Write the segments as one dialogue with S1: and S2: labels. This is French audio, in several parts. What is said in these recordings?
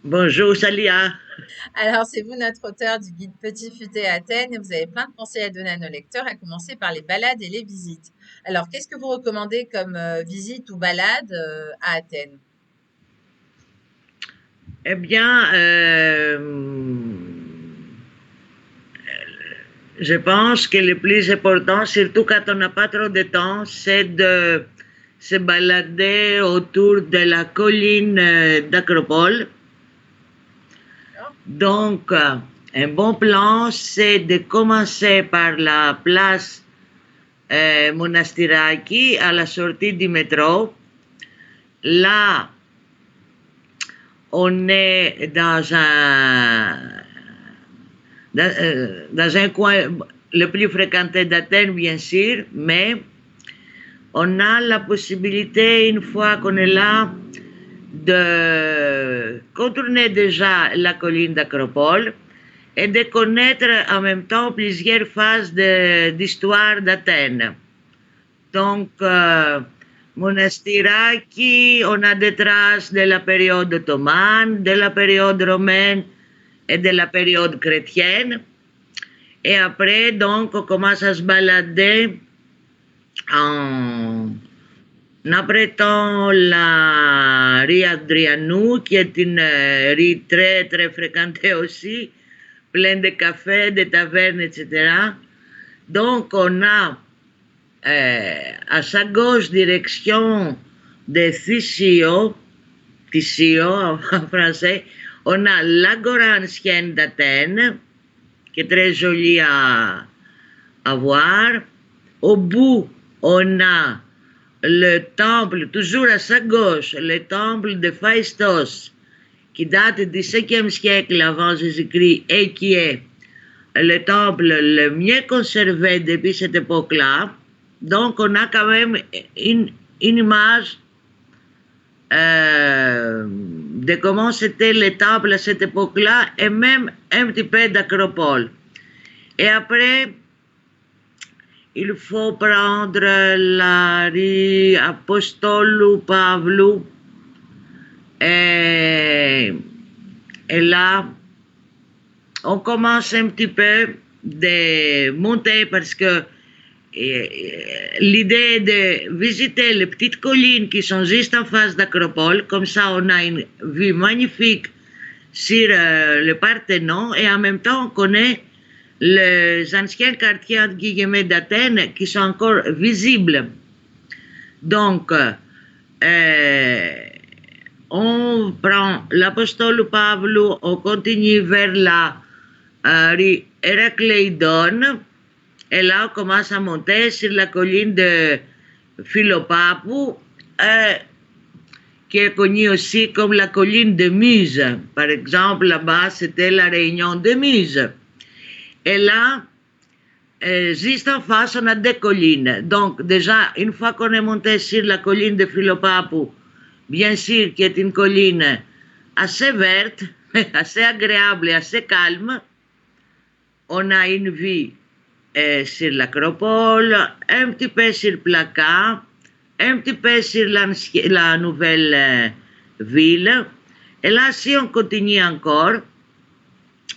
S1: Bonjour Salia.
S2: Alors, c'est vous notre auteur du guide Petit Futé Athènes et vous avez plein de conseils à donner à nos lecteurs, à commencer par les balades et les visites. Alors, qu'est-ce que vous recommandez comme visite ou balade à Athènes?
S1: Eh bien, je pense que le plus important, surtout quand on n'a pas trop de temps, c'est de se balader autour de la colline d'Acropole.
S2: D'accord.
S1: Donc, un bon plan, c'est de commencer par la place Monastiraki à la sortie du métro. Là, on est dans un coin le plus fréquenté d'Athènes, bien sûr, mais on a la possibilité, une fois qu'on est là, de contourner déjà la colline d'Acropole et de connaître en même temps plusieurs phases d'histoire d'Athènes. Donc, Monastiraki, on a des traces de la période ottomane, de la période romaine et de la période chrétienne. Et après, donc, on commence à se balader en apprêtant la rue Adrianou, qui est une rue très, très fréquentée aussi, pleine de cafés, de tavernes, etc. Donc, on a à sa gauche, direction de Tissio en français, on a l'Agora ancienne d'Athènes, qui est très jolie à voir. Au bout, on a le temple, toujours à sa gauche, le temple de Phaistos, qui date du 5e siècle avant Jésus-Christ et qui est le temple le mieux conservé depuis cette époque-là. Donc, on a quand même une image de comment c'était le temple à cette époque-là et même un petit peu d'Acropole. Et après, il faut prendre la rue Apostolou Pavlou et, et là, on commence un petit peu de monter parce que l'idée est de visiter les petites collines qui sont juste en face d'Acropole. Comme ça, on a une vue magnifique sur le Parthénon et en même temps, on connaît les anciens quartiers entre guillemets d'Athènes qui sont encore visibles. Donc, on prend l'Apostole Pavlou, on continue vers la rue Héracléidon, et là on commence à monter sur la colline de Philopapou, qui est connue aussi comme la colline de Muse. Par exemple, là-bas, c'était la réunion de Muse. Et là, juste en face, on a des collines. Donc, déjà, une fois qu'on est monté sur la colline de Philopapou, bien sûr, qui est une colline assez verte, assez agréable et assez calme, on a une vue sur l'Acropole, un petit peu sur Plaka, un petit peu sur la nouvelle ville. Et là, si on continue encore,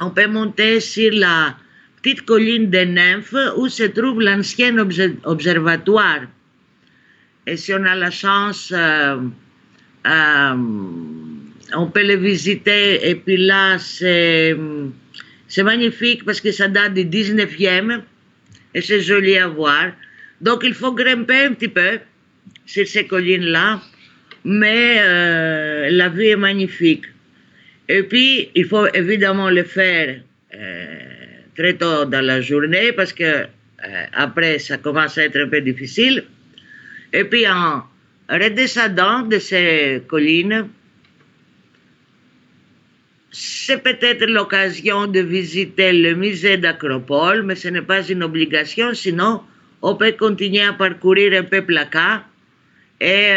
S1: on peut monter sur la petite colline des Nymphes où se trouve l'ancien observatoire. Et si on a la chance, on peut le visiter. Et puis là, c'est magnifique parce que ça date du 19e et c'est joli à voir. Donc il faut grimper un petit peu sur ces collines-là, mais la vue est magnifique. Et puis, il faut évidemment le faire très tôt dans la journée parce que après, ça commence à être un peu difficile. Et puis, en redescendant de ces collines, c'est peut-être l'occasion de visiter le musée d'Acropole, mais ce n'est pas une obligation, sinon on peut continuer à parcourir un peu Plaka et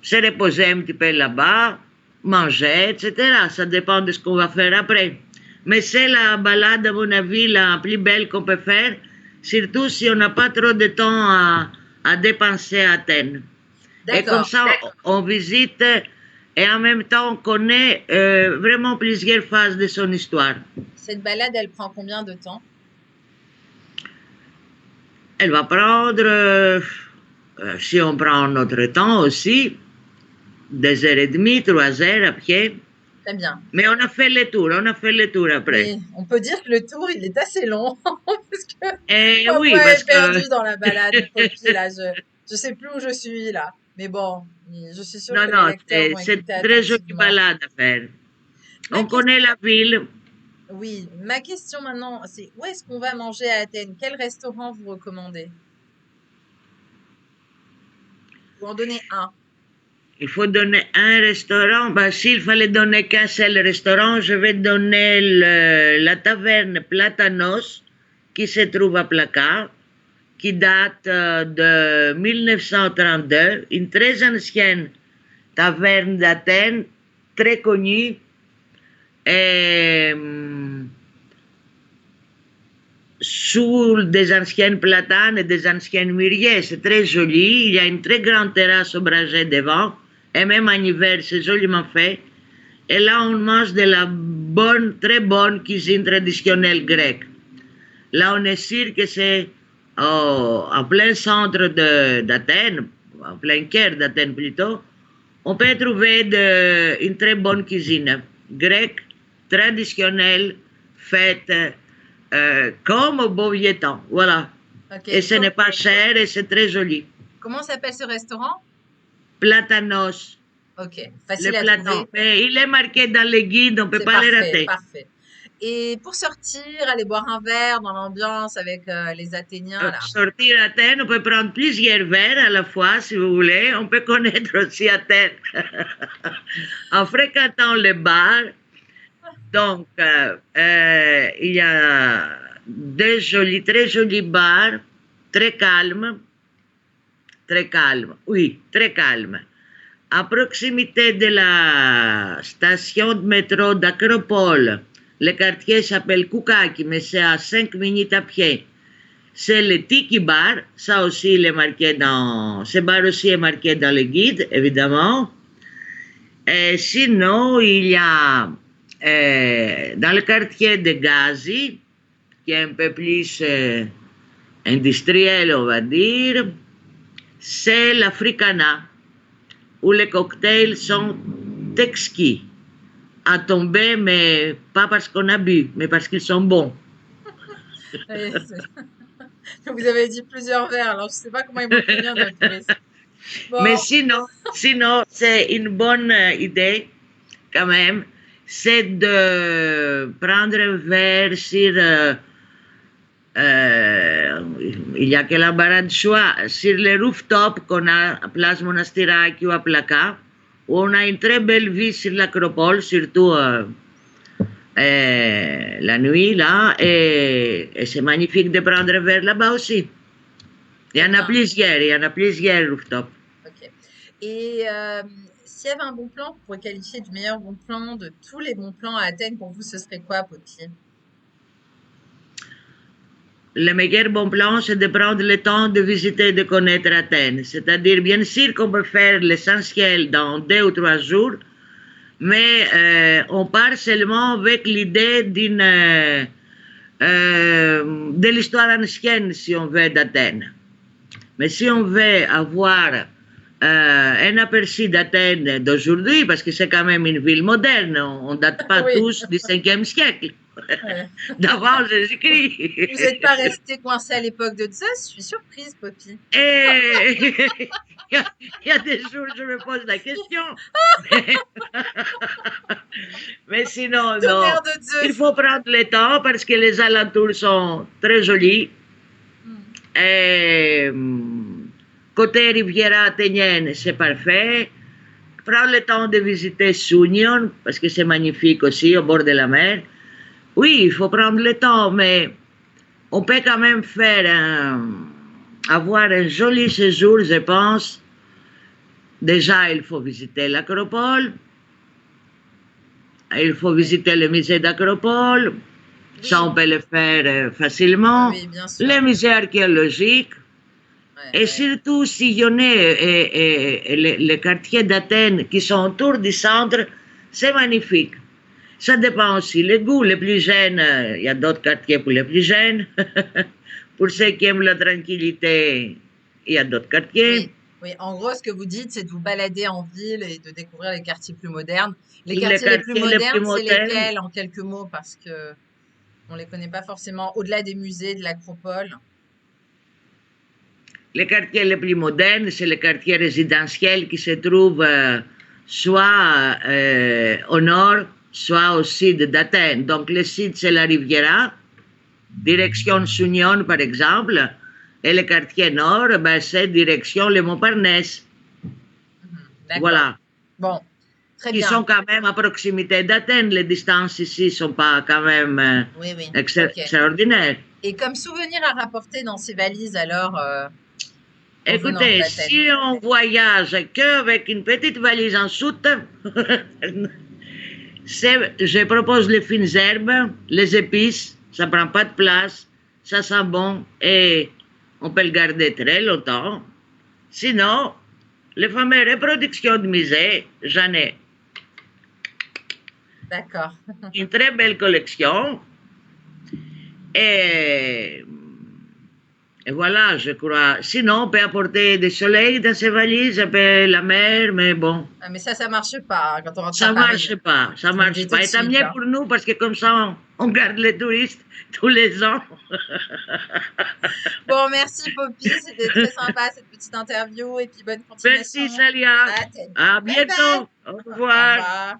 S1: se reposer un petit peu là-bas, manger, etc. Ça dépend de ce qu'on va faire après. Mais c'est la balade, à mon avis, la plus belle qu'on peut faire, surtout si on n'a pas trop de temps à dépenser à Athènes. Et comme
S2: D'accord.
S1: ça, on visite et en même temps on connaît vraiment plusieurs phases de son histoire.
S2: Cette balade, elle prend combien de temps?
S1: Elle va prendre, si on prend notre temps aussi, 2 heures et demie, 3 heures à pied.
S2: Très bien.
S1: Mais on a fait le tour après.
S2: Oui, on peut dire que le tour, il est assez long parce que
S1: Et
S2: moi,
S1: oui,
S2: est
S1: parce que
S2: perdue dans la balade, Poppy, là, je sais plus où je suis, là. Mais bon, je suis sûre
S1: non,
S2: que les
S1: non,
S2: lecteurs vont
S1: c'est
S2: écouter
S1: une très jolie
S2: attentivement.
S1: balade à faire.
S2: Ma
S1: On
S2: question,
S1: connaît la ville.
S2: oui, ma question maintenant, c'est où est-ce qu'on va manger à Athènes? Quel restaurant vous recommandez? Vous en donnez un.
S1: Il faut donner un restaurant. Ben, s'il fallait donner qu'un seul restaurant, je vais donner la taverne Platanos qui se trouve à Plaka, qui date de 1932, une très ancienne taverne d'Athènes, très connue. Et, sous des anciennes platanes et des anciennes mûriers. C'est très joli. Il y a une très grande terrasse ombragée devant. Et même en hiver, c'est joliment fait. Et là, on mange de la bonne, très bonne cuisine traditionnelle grecque. Là, on est sûr que c'est en plein centre d'Athènes, en plein cœur d'Athènes plutôt. On peut trouver une très bonne cuisine grecque, traditionnelle, faite comme au beau vieux temps. Voilà.
S2: Ok.
S1: Et ce n'est pas cher et c'est très joli.
S2: Comment s'appelle ce restaurant?
S1: Platanos,
S2: Ok.
S1: le
S2: Facile à
S1: platon.
S2: trouver.
S1: Mais il est marqué dans les guides, on ne peut
S2: C'est
S1: pas le
S2: parfait,
S1: rater.
S2: parfait. Et pour sortir, aller boire un verre dans l'ambiance avec les Athéniens, là.
S1: Sortir à Athènes, on peut prendre plusieurs verres à la fois, si vous voulez. On peut connaître aussi Athènes en fréquentant les bars. Donc, il y a très jolis bars, très calmes, oui, très calmes. À proximité de la station de métro d'Acropole, le quartier s'appelle Koukaki, mais c'est à 5 minutes à pied. C'est le Tiki Bar, ça aussi il est marqué ce bar aussi est marqué dans le guide, évidemment. Et sinon, il y a dans le quartier de Gazi, qui est un peu plus industriel, on va dire, c'est l'Africana, où les cocktails sont exquis, à tomber, mais pas parce qu'on a bu, mais parce qu'ils sont bons.
S2: Et vous avez dit plusieurs verres, alors je sais pas comment ils vont finir nos touristes.
S1: Mais
S2: Bon,
S1: sinon c'est une bonne idée quand même, c'est de prendre un verre sur... il y a que l'embarras de choix, sur les rooftops qu'on a à Place Monastiraki ou à Plaka, où on a une très belle vue sur l'acropole, surtout la nuit, là, et c'est magnifique de prendre un verre là-bas aussi.
S2: très bien.
S1: Il y en a plusieurs rooftops.
S2: Ok. Et s'il y avait un bon plan, vous pourriez qualifier du meilleur bon plan de tous les bons plans à Athènes, pour vous, ce serait quoi, Poppy?
S1: Le meilleur bon plan, c'est de prendre le temps de visiter et de connaître Athènes. C'est-à-dire, bien sûr qu'on peut faire l'essentiel dans 2 ou 3 jours, mais on part seulement avec l'idée de l'histoire ancienne, si on veut, d'Athènes. Mais si on veut avoir un aperçu d'Athènes d'aujourd'hui, parce que c'est quand même une ville moderne, on ne date pas
S2: Oui,
S1: tous du 5e siècle,
S2: ouais.
S1: d'avant Jésus-Christ.
S2: Vous n'êtes pas resté coincé à l'époque de Zeus? Je suis surprise, Poppy.
S1: Et il y a des jours, je me pose la question. Mais sinon, non.
S2: Tonnerre de
S1: Il
S2: Zeus!
S1: faut prendre le temps parce que les alentours sont très jolis.
S2: Hmm.
S1: Et, côté riviera athénienne, c'est parfait. Prends le temps de visiter Sounion parce que c'est magnifique aussi au bord de la mer. Oui, il faut prendre le temps, mais on peut quand même avoir un joli séjour, je pense. Déjà, il faut visiter l'Acropole, il faut visiter le musée d'Acropole, ça
S2: Oui,
S1: on peut le faire
S2: oui,
S1: facilement.
S2: oui, bien sûr.
S1: Les musées archéologiques,
S2: Ouais,
S1: Et
S2: ouais.
S1: surtout sillonner les quartiers d'Athènes qui sont autour du centre, c'est magnifique. Ça dépend aussi les goûts. Les plus jeunes, il y a d'autres quartiers pour les plus jeunes. Pour ceux qui aiment la tranquillité, il y a d'autres quartiers.
S2: Oui, oui. En gros, ce que vous dites, c'est de vous balader en ville et de découvrir les quartiers plus modernes. Les
S1: Les
S2: quartiers les plus
S1: quartiers les plus
S2: modernes, c'est
S1: modernes,
S2: lesquels en quelques mots? Parce que on les connaît pas forcément au-delà des musées, de l'acropole.
S1: les quartiers les plus modernes, c'est les quartiers résidentiels qui se trouvent soit au nord, soit au sud d'Athènes. Donc le sud, c'est la Riviera, direction Sunion par exemple, et le quartier nord, ben, c'est direction le Montparnasse.
S2: Mhm, d'accord.
S1: Voilà.
S2: Bon, très
S1: Qui
S2: bien.
S1: sont quand même à proximité d'Athènes. Les distances ici ne sont pas quand même
S2: Oui, oui. Ok.
S1: extraordinaires.
S2: Et comme souvenir à rapporter dans ces valises, alors, en venant
S1: Écoutez,
S2: d'Athènes?
S1: si on voyage qu'avec une petite valise en soute, je propose les fines herbes, les épices, ça prend pas de place, ça sent bon et on peut le garder très longtemps. Sinon, les fameuses reproductions de musée, j'en ai
S2: D'accord.
S1: une très belle collection et, et voilà, je crois. Sinon, on peut apporter des soleils dans ces valises, un peu la mer, mais bon,
S2: Ah, mais ça marche pas hein, quand on rentre à
S1: ça
S2: Paris.
S1: marche pas, ça
S2: Je vous le
S1: marche
S2: dis tout de
S1: pas. Et tant
S2: suite,
S1: mieux
S2: hein.
S1: pour nous parce que comme ça, on garde les touristes tous les ans.
S2: Bon, merci Poppy, c'était très sympa cette petite interview et puis bonne
S1: Merci,
S2: continuation
S1: Salia.
S2: à Athènes.
S1: À
S2: Bye bye.
S1: bientôt. Au
S2: Au
S1: revoir.
S2: revoir.